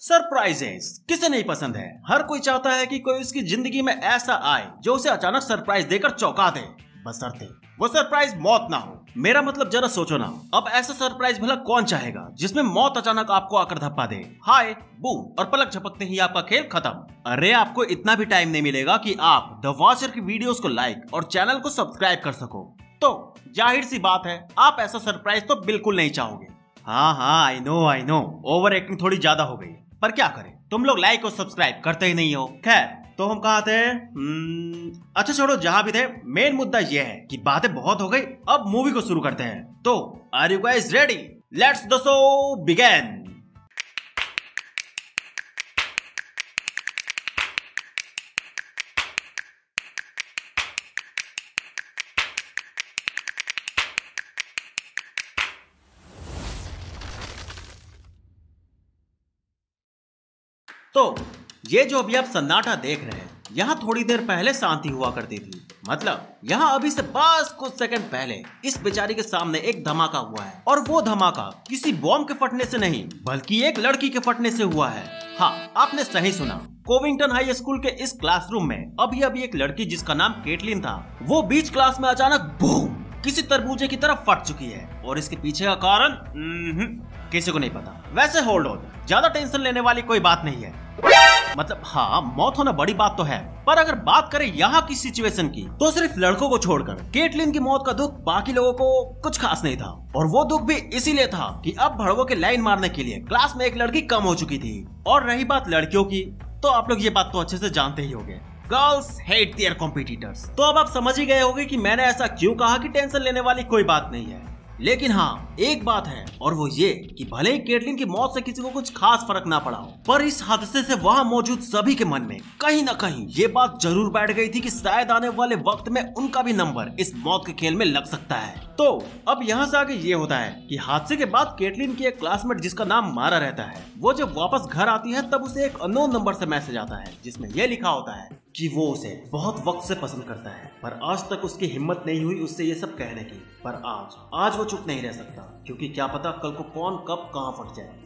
Surprises किसे नहीं पसंद है। हर कोई चाहता है कि कोई उसकी जिंदगी में ऐसा आए जो उसे अचानक सरप्राइज देकर चौंका दे, बशर्ते वो सरप्राइज मौत ना हो। मेरा मतलब जरा सोचो ना, अब ऐसा सरप्राइज भला कौन चाहेगा जिसमें मौत अचानक आपको आकर धप्पा दे, हाय बूम और पलक झपकते ही आपका खेल खत्म। अरे आपको इतना भी टाइम नहीं मिलेगा कि आप द वॉचर की वीडियोस को लाइक और चैनल को सब्सक्राइब कर सको। तो जाहिर सी बात है आप ऐसा सरप्राइज तो बिल्कुल नहीं चाहोगे। हाँ आई नो ओवर एक्टिंग थोड़ी ज्यादा हो गई, पर क्या करें, तुम लोग लाइक और सब्सक्राइब करते ही नहीं हो। खैर तो हम कहाँ थे? अच्छा छोड़ो, जहां भी थे, मेन मुद्दा यह है कि बातें बहुत हो गई, अब मूवी को शुरू करते हैं। तो are you guys ready? Let's the show begin. तो ये जो अभी आप सन्नाटा देख रहे हैं, यहाँ थोड़ी देर पहले शांति हुआ करती थी। मतलब यहाँ अभी से बस कुछ सेकंड पहले इस बेचारी के सामने एक धमाका हुआ है, और वो धमाका किसी बॉम्ब के फटने से नहीं बल्कि एक लड़की के फटने से हुआ है। हाँ आपने सही सुना, कोविंगटन हाई स्कूल के इस क्लासरूम में अभी एक लड़की जिसका नाम केटलिन था, वो बीच क्लास में अचानक बूम किसी तरबूजे की तरफ फट चुकी है, और इसके पीछे का कारण किसी को नहीं पता। वैसे होल्ड ऑन, ज्यादा टेंशन लेने वाली कोई बात नहीं है। मतलब हाँ, मौत होना बड़ी बात तो है, पर अगर बात करें यहाँ की सिचुएशन की, तो सिर्फ लड़कों को छोड़कर केटलिन की मौत का दुख बाकी लोगों को कुछ खास नहीं था। और वो दुख भी इसीलिए था कि अब भड़वों के लाइन मारने के लिए क्लास में एक लड़की कम हो चुकी थी। और रही बात लड़कियों की, तो आप लोग ये बात तो अच्छे से जानते ही होंगे, गर्ल्स हेट देयर कॉम्पिटिटर्स। तो अब आप समझ ही गए होंगे कि मैंने ऐसा क्यों कहा कि टेंशन लेने वाली कोई बात नहीं है। लेकिन हाँ एक बात है, और वो ये कि भले ही केटलिन की मौत से किसी को कुछ खास फर्क ना पड़ा हो, पर इस हादसे से वहाँ मौजूद सभी के मन में कहीं ना कहीं ये बात जरूर बैठ गई थी कि शायद आने वाले वक्त में उनका भी नंबर इस मौत के खेल में लग सकता है। तो अब यहाँ से आगे ये होता है कि हादसे के बाद केटलिन की एक क्लासमेट जिसका नाम मारा रहता है, वो जब वापस घर आती है तब उसे एक अननोन नंबर से मैसेज आता है जिसमें यह लिखा होता है कि वो उसे बहुत वक्त से पसंद करता है, पर आज तक उसकी हिम्मत नहीं हुई उससे ये सब कहने की। पर आज वो चुप नहीं रह सकता, क्योंकि क्या पता कल को कौन कब कहां फट जाए।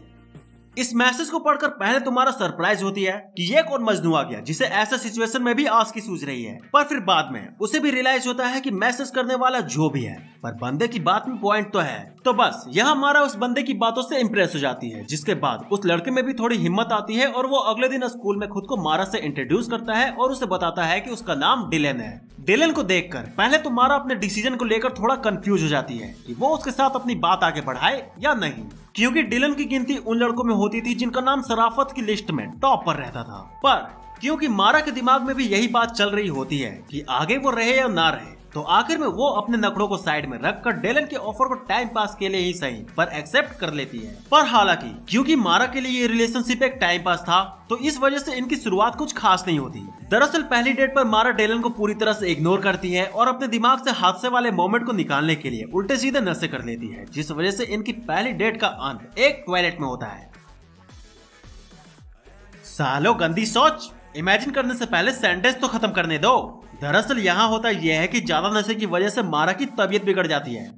इस मैसेज को पढ़कर पहले तुम्हारा सरप्राइज होती है कि ये कौन मजनू आ गया जिसे ऐसा सिचुएशन में भी आस की सूझ रही है, पर फिर बाद में उसे भी रियलाइज होता है कि मैसेज करने वाला जो भी है, पर बंदे की बात में पॉइंट तो है। तो बस यहाँ मारा उस बंदे की बातों से इम्प्रेस हो जाती है, जिसके बाद उस लड़के में भी थोड़ी हिम्मत आती है, और वो अगले दिन स्कूल में खुद को मारा से इंट्रोड्यूस करता है और उसे बताता है कि उसका नाम डिलन है। डिलन को देखकर पहले तो मारा अपने डिसीजन को लेकर थोड़ा कंफ्यूज हो जाती है कि वो उसके साथ अपनी बात आगे बढ़ाए या नहीं, क्योंकि डिलन की गिनती उन लड़कों में होती थी जिनका नाम शराफत की लिस्ट में टॉप पर रहता था। पर क्योंकि मारा के दिमाग में भी यही बात चल रही होती है कि आगे वो रहे या ना रहे, तो आखिर में वो अपने नखड़ों को साइड में रखकर डिलन के ऑफर को टाइम पास के लिए ही सही पर एक्सेप्ट कर लेती है। पर हालांकि क्योंकि मारा के लिए ये रिलेशनशिप एक टाइम पास था, तो इस वजह से इनकी शुरुआत कुछ खास नहीं होती। दरअसल पहली डेट पर मारा डिलन को पूरी तरह से इग्नोर करती है और अपने दिमाग से हादसे वाले मोमेंट को निकालने के लिए उल्टे सीधे नशे कर लेती है, जिस वजह से इनकी पहली डेट का अंत एक टॉयलेट में होता है। सालो गंदी सोच, इमेजिन करने से पहले सेंटेंस तो खत्म करने दो। दरअसल यहाँ होता यह है कि ज्यादा नशे की वजह से मारा की तबीयत बिगड़ जाती है,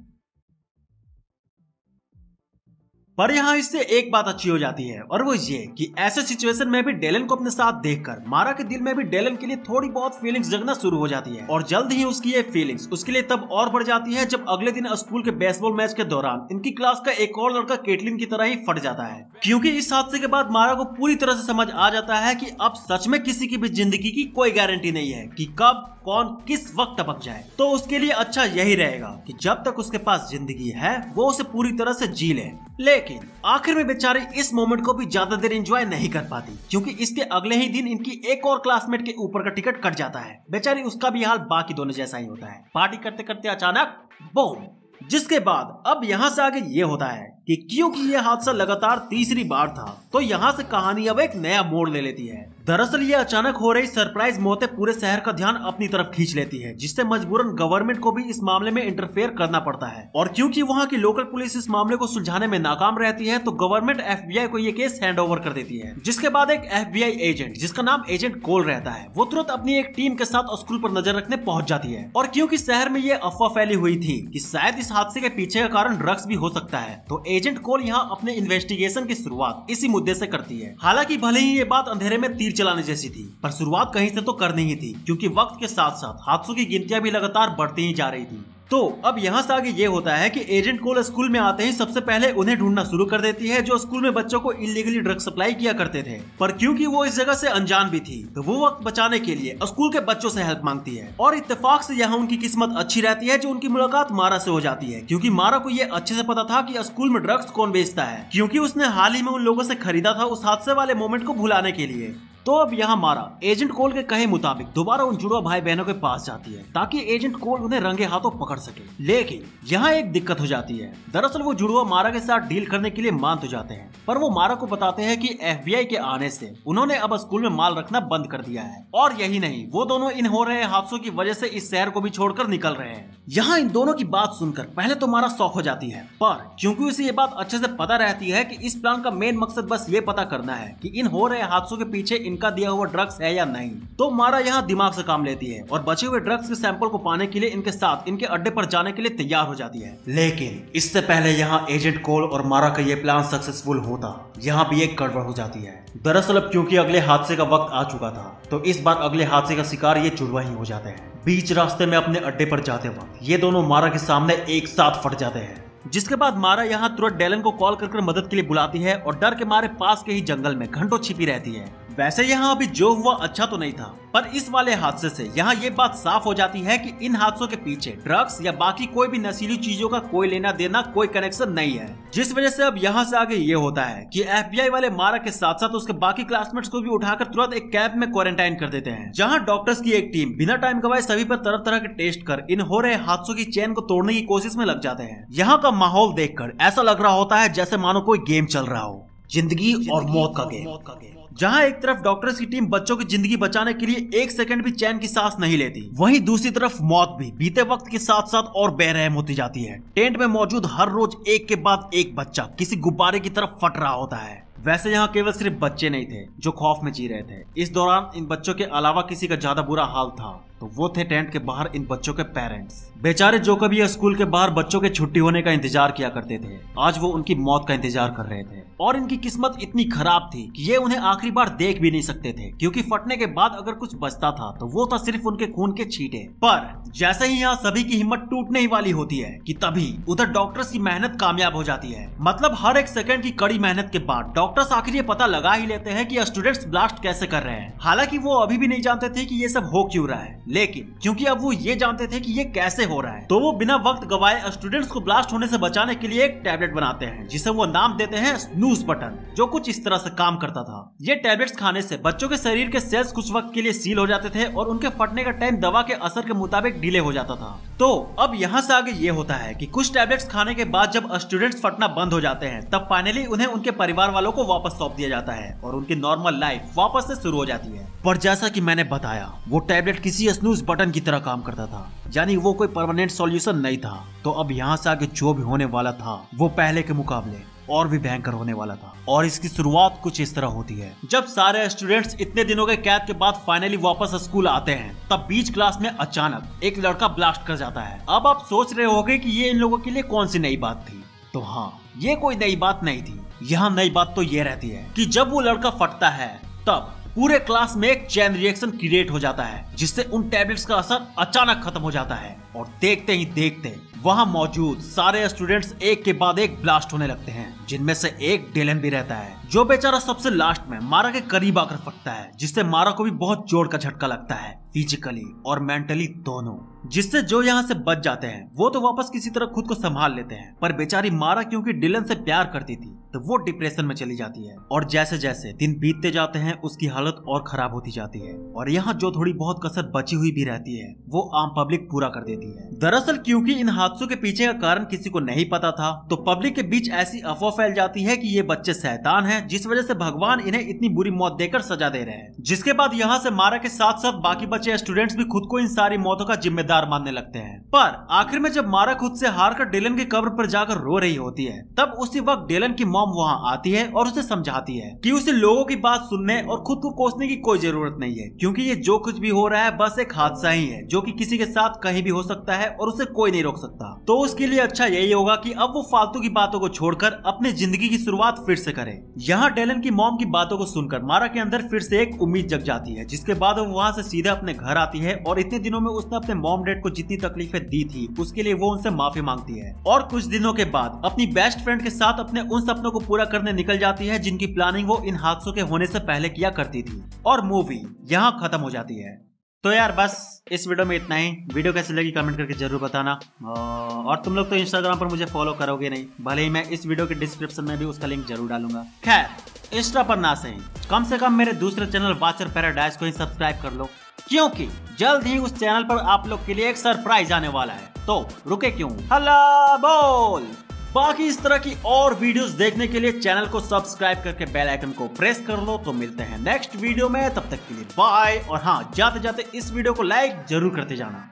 पर यहाँ इससे एक बात अच्छी हो जाती है, और वो ये कि ऐसे सिचुएशन में भी डिलन को अपने साथ देखकर मारा के दिल में भी डिलन के लिए थोड़ी बहुत फीलिंग्स जगना शुरू हो जाती है। और जल्द ही उसकी ये फीलिंग्स उसके लिए तब और बढ़ जाती है जब अगले दिन स्कूल के बेसबॉल मैच के दौरान इनकी क्लास का एक और लड़का केटलिन की तरह ही फट जाता है। क्योंकि इस हादसे के बाद मारा को पूरी तरह से समझ आ जाता है कि अब सच में किसी की भी जिंदगी की कोई गारंटी नहीं है कि कब कौन किस वक्त टपक जाए। तो उसके लिए अच्छा यही रहेगा कि जब तक उसके पास जिंदगी है वो उसे पूरी तरह से जी ले। लेकिन आखिर में बेचारी इस मोमेंट को भी ज्यादा देर एंजॉय नहीं कर पाती, क्योंकि इसके अगले ही दिन इनकी एक और क्लासमेट के ऊपर का टिकट कट जाता है। बेचारी उसका भी हाल बाकी दोनों जैसा ही होता है। पार्टी करते करते अचानक बूम, जिसके बाद अब यहाँ से आगे ये होता है कि क्योंकि ये हादसा लगातार तीसरी बार था, तो यहाँ से कहानी अब एक नया मोड़ ले लेती है। दरअसल ये अचानक हो रही सरप्राइज मौतें पूरे शहर का ध्यान अपनी तरफ खींच लेती है, जिससे मजबूरन गवर्नमेंट को भी इस मामले में इंटरफेयर करना पड़ता है। और क्योंकि वहाँ की लोकल पुलिस इस मामले को सुलझाने में नाकाम रहती है, तो गवर्नमेंट FBI को ये केस हैंड ओवर कर देती है। जिसके बाद एक FBI एजेंट जिसका नाम एजेंट कोल रहता है, वो तुरंत अपनी एक टीम के साथ स्कूल पर नजर रखने पहुंच जाती है। और क्योंकि शहर में ये अफवाह फैली हुई थी कि शायद इस हादसे के पीछे का कारण ड्रग्स भी हो सकता है, तो एजेंट कोल यहाँ अपने इन्वेस्टिगेशन की शुरुआत इसी मुद्दे से करती है। हालांकि भले ही ये बात अंधेरे में तीर चलाने जैसी थी, पर शुरुआत कहीं से तो करनी ही थी, क्योंकि वक्त के साथ साथ हादसों की गिनतियां भी लगातार बढ़ती ही जा रही थी। तो अब यहाँ से आगे ये होता है कि एजेंट कोल स्कूल में आते ही सबसे पहले उन्हें ढूंढना शुरू कर देती है, जो स्कूल में बच्चों को इलीगली ड्रग सप्लाई किया करते थे। पर क्योंकि वो इस जगह से अनजान भी थी, तो वो वक्त बचाने के लिए स्कूल के बच्चों से हेल्प मांगती है। और इत्तेफाक से यहाँ उनकी किस्मत अच्छी रहती है, जो उनकी मुलाकात मारा से हो जाती है, क्योंकि मारा को ये अच्छे से पता था कि स्कूल में ड्रग्स कौन बेचता है, क्योंकि उसने हाल ही में उन लोगों से खरीदा था उस हादसे वाले मोमेंट को भुलाने के लिए। तो अब यहाँ मारा एजेंट कोल के कहे मुताबिक दोबारा उन जुड़वा भाई बहनों के पास जाती है, ताकि एजेंट कोल उन्हें रंगे हाथों पकड़ सके। लेकिन यहाँ एक दिक्कत हो जाती है। दरअसल वो जुड़वा मारा के साथ डील करने के लिए मान तो जाते हैं, पर वो मारा को बताते हैं कि FBI के आने से उन्होंने अब स्कूल में माल रखना बंद कर दिया है। और यही नहीं, वो दोनों इन हो रहे हादसों की वजह से इस शहर को भी छोड़कर निकल रहे हैं। यहाँ इन दोनों की बात सुनकर पहले तो मारा शॉक हो जाती है, पर क्योंकि उसे ये बात अच्छे से पता रहती है कि इस प्लान का मेन मकसद बस ये पता करना है कि इन हो रहे हादसों के पीछे इनका दिया हुआ ड्रग्स है या नहीं, तो मारा यहाँ दिमाग से काम लेती है और बचे हुए ड्रग्स के सैंपल को पाने के लिए इनके साथ इनके अड्डे पर जाने के लिए तैयार हो जाती है। लेकिन इससे पहले यहाँ एजेंट कोल और मारा का ये प्लान सक्सेसफुल होता, यहाँ भी एक गड़बड़ हो जाती है। दरअसल अब क्योंकि अगले हादसे का वक्त आ चुका था, तो इस बार अगले हादसे का शिकार ये जुड़वा ही हो जाते हैं। बीच रास्ते में अपने अड्डे पर जाते वक्त ये दोनों मारा के सामने एक साथ फट जाते हैं, जिसके बाद मारा यहाँ तुरंत डेलन को कॉल कर मदद के लिए बुलाती है और डर के मारे पास के ही जंगल में घंटों छिपी रहती है। वैसे यहाँ अभी जो हुआ अच्छा तो नहीं था, पर इस वाले हादसे से यहाँ ये बात साफ हो जाती है कि इन हादसों के पीछे ड्रग्स या बाकी कोई भी नशीली चीजों का कोई लेना देना, कोई कनेक्शन नहीं है। जिस वजह से अब यहाँ से आगे ये होता है कि FBI वाले मारा के साथ साथ उसके बाकी क्लासमेट्स को भी उठाकर तुरंत एक कैंप में क्वारंटाइन कर देते हैं, जहाँ डॉक्टर्स की एक टीम बिना टाइम गवाए सभी पर तरह तरह के टेस्ट कर इन हो रहे हादसों की चेन को तोड़ने की कोशिश में लग जाते हैं। यहाँ का माहौल देखकर ऐसा लग रहा होता है जैसे मानो कोई गेम चल रहा हो, जिंदगी और मौत का गेम, जहां एक तरफ डॉक्टर्स की टीम बच्चों की जिंदगी बचाने के लिए एक सेकंड भी चैन की सांस नहीं लेती, वहीं दूसरी तरफ मौत भी बीते वक्त के साथ साथ और बेरहम होती जाती है। टेंट में मौजूद हर रोज एक के बाद एक बच्चा किसी गुब्बारे की तरफ फट रहा होता है। वैसे यहाँ केवल सिर्फ बच्चे नहीं थे जो खौफ में जी रहे थे, इस दौरान इन बच्चों के अलावा किसी का ज्यादा बुरा हाल था, तो वो थे टेंट के बाहर इन बच्चों के पेरेंट्स। बेचारे जो कभी स्कूल के बाहर बच्चों के छुट्टी होने का इंतजार किया करते थे, आज वो उनकी मौत का इंतजार कर रहे थे। और इनकी किस्मत इतनी खराब थी कि ये उन्हें आखिरी बार देख भी नहीं सकते थे, क्योंकि फटने के बाद अगर कुछ बचता था तो वो था सिर्फ उनके खून के छींटे। पर जैसे ही यहाँ सभी की हिम्मत टूटने ही वाली होती है कि तभी उधर डॉक्टर्स की मेहनत कामयाब हो जाती है। मतलब हर एक सेकंड की कड़ी मेहनत के बाद डॉक्टर्स आखिर ये पता लगा ही लेते हैं कि स्टूडेंट्स ब्लास्ट कैसे कर रहे हैं। हालांकि वो अभी भी नहीं जानते थे कि ये सब हो क्यों रहा है, लेकिन क्योंकि अब वो ये जानते थे कि ये कैसे हो रहा है, तो वो बिना वक्त गवाए स्टूडेंट्स को ब्लास्ट होने से बचाने के लिए एक टैबलेट बनाते हैं, जिसे वो नाम देते हैं स्नूज बटन, जो कुछ इस तरह से काम करता था। ये टैबलेट्स खाने से बच्चों के शरीर के सेल्स कुछ वक्त के लिए सील हो जाते थे और उनके फटने का टाइम दवा के असर के मुताबिक डिले हो जाता था। तो अब यहाँ से आगे ये होता है कि कुछ टैबलेट्स खाने के बाद जब स्टूडेंट्स फटना बंद हो जाते हैं, तब फाइनली उन्हें उनके परिवार वालों को वापस सौंप दिया जाता है और उनकी नॉर्मल लाइफ वापस से शुरू हो जाती है। पर जैसा कि मैंने बताया, वो टैबलेट किसी स्नूज बटन की तरह काम करता था, यानी वो कोई परमानेंट सॉल्यूशन नहीं था। तो अब यहाँ से आगे जो भी होने वाला था वो पहले के मुकाबले और भी भयंकर होने वाला था। और इसकी शुरुआत कुछ इस तरह होती है। जब सारे स्टूडेंट्स इतने दिनों के कैद के बाद फाइनली वापस स्कूल आते हैं, तब बीच क्लास में अचानक एक लड़का ब्लास्ट कर जाता है। अब आप सोच रहे होंगे कि ये इन लोगों के लिए कौन सी नई बात थी, तो हाँ, ये कोई नई बात नहीं थी। यहाँ नई बात तो ये रहती है कि जब वो लड़का फटता है तब पूरे क्लास में एक चेन रिएक्शन क्रिएट हो जाता है, जिससे उन टैबलेट्स का असर अचानक खत्म हो जाता है और देखते ही देखते वहाँ मौजूद सारे स्टूडेंट्स एक के बाद एक ब्लास्ट होने लगते हैं, जिनमें से एक डेलन भी रहता है, जो बेचारा सबसे लास्ट में मारा के करीब आकर फटता है, जिससे मारा को भी बहुत जोर का झटका लगता है, फिजिकली और मेंटली दोनों। जिससे जो यहाँ से बच जाते हैं वो तो वापस किसी तरह खुद को संभाल लेते हैं, पर बेचारी मारा क्योंकि डिलन से प्यार करती थी तो वो डिप्रेशन में चली जाती है। और जैसे जैसे दिन बीतते जाते हैं उसकी हालत और खराब होती जाती है, और यहाँ जो थोड़ी बहुत कसर बची हुई भी रहती है वो आम पब्लिक पूरा कर देती है। दरअसल क्योंकि इन हादसों के पीछे का कारण किसी को नहीं पता था, तो पब्लिक के बीच ऐसी अफवाह फैल जाती है कि ये बच्चे शैतान हैं, जिस वजह से भगवान इन्हें इतनी बुरी मौत देकर सजा दे रहे हैं। जिसके बाद यहाँ से मारा के साथ साथ बाकी बचे स्टूडेंट्स भी खुद को इन सारी मौतों का जिम्मेदार मानने लगते हैं। पर आखिर में जब मारा खुद से हारकर डिलन की कब्र पर जाकर रो रही होती है, तब उसी वक्त डिलन की मॉम वहाँ आती है और उसे समझाती है कि उसे लोगों की बात सुनने और खुद को कोसने की कोई जरूरत नहीं है, क्योंकि ये जो कुछ भी हो रहा है बस एक हादसा ही है जो कि किसी के साथ कहीं भी हो सकता है और उसे कोई नहीं रोक सकता। तो उसके लिए अच्छा यही होगा कि अब वो फालतू की बातों को छोड़कर अपनी जिंदगी की शुरुआत फिर से करे। यहाँ डिलन की मॉम की बातों को सुनकर मारा के अंदर फिर से एक उम्मीद जग जाती है, जिसके बाद वो वहाँ से सीधे अपने घर आती है और इतने दिनों में उसने अपने मॉम डैड को जितनी तकलीफें दी थी उसके लिए वो उनसे माफी मांगती है और कुछ दिनों के बाद अपनी बेस्ट फ्रेंड के साथ अपने उन सपनों को पूरा करने निकल जाती है जिनकी प्लानिंग वो इन हादसों के होने से पहले किया करती थी। और मूवी यहाँ खत्म हो जाती है। तो यार बस इस वीडियो में इतना ही। वीडियो कैसी लगी कमेंट करके जरूर बताना। और तुम लोग तो इंस्टाग्राम पर मुझे फॉलो करोगे नहीं, भले ही मैं इस वीडियो के डिस्क्रिप्शन में भी उसका लिंक जरूर डालूंगा। खैर इंस्टा पर ना सही, कम से कम मेरे दूसरे चैनल वाचर पैराडाइज को ही सब्सक्राइब कर लो, क्योंकि जल्द ही उस चैनल पर आप लोग के लिए एक सरप्राइज आने वाला है। तो रुके क्यों, हल्ला बोल। बाकी इस तरह की और वीडियोस देखने के लिए चैनल को सब्सक्राइब करके बेल आइकन को प्रेस कर लो। तो मिलते हैं नेक्स्ट वीडियो में, तब तक के लिए बाय। और हाँ, जाते जाते इस वीडियो को लाइक जरूर करते जाना।